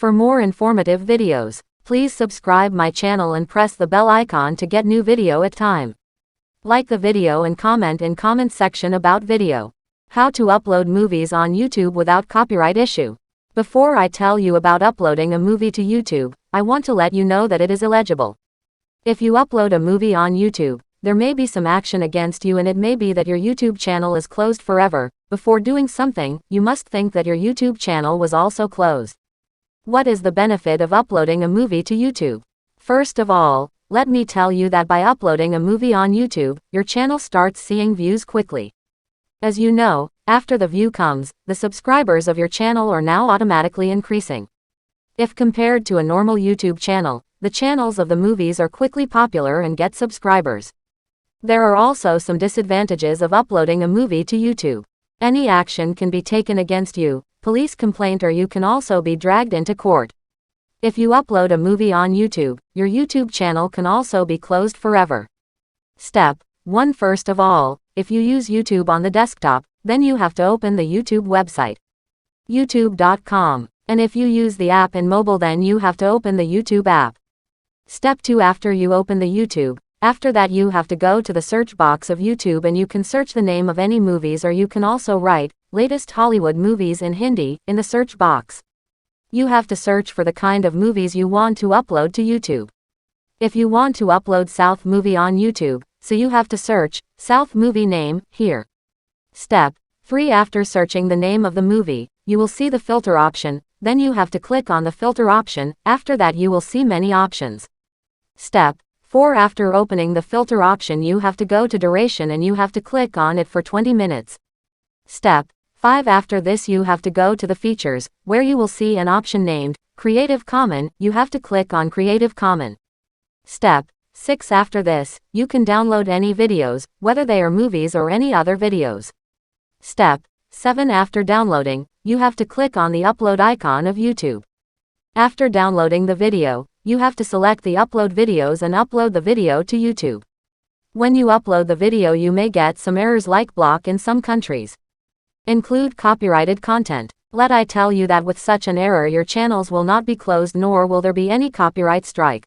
For more informative videos, please subscribe my channel and press the bell icon to get new video at time. Like the video and comment in comment section about video. How to upload movies on YouTube without copyright issue. Before I tell you about uploading a movie to YouTube, I want to let you know that it is illegible. If you upload a movie on YouTube, there may be some action against you, and it may be that your YouTube channel is closed forever. Before doing something, you must think that your YouTube channel was also closed. What is the benefit of uploading a movie to YouTube? First of all, let me tell you that by uploading a movie on YouTube, your channel starts seeing views quickly. As you know, after the view comes, the subscribers of your channel are now automatically increasing. If compared to a normal YouTube channel, the channels of the movies are quickly popular and get subscribers. There are also some disadvantages of uploading a movie to YouTube. Any action can be taken against you, police complaint, or you can also be dragged into court. If you upload a movie on YouTube, your YouTube channel can also be closed forever. Step 1. First of all, if you use YouTube on the desktop, then you have to open the YouTube website, youtube.com. And if you use the app in mobile, then you have to open the YouTube app. Step 2. After you open the YouTube, after that you have to go to the search box of YouTube and you can search the name of any movies, or you can also write latest Hollywood movies in Hindi in the search box. You have to search for the kind of movies you want to upload to YouTube. If you want to upload South movie on YouTube, so you have to search South movie name here. Step 3. After searching the name of the movie, you will see the filter option, then you have to click on the filter option. After that you will see many options. Step 4. After opening the filter option, you have to go to duration and you have to click on it for 20 minutes. Step 5. After this you have to go to the features, where you will see an option named Creative Commons. You have to click on Creative Commons. Step 6. After this, you can download any videos, whether they are movies or any other videos. Step 7. After downloading, you have to click on the upload icon of YouTube. After downloading the video, you have to select the upload videos and upload the video to YouTube. When you upload the video, you may get some errors like block in some countries. Include copyrighted content. Let I tell you that with such an error your channels will not be closed, nor will there be any copyright strike.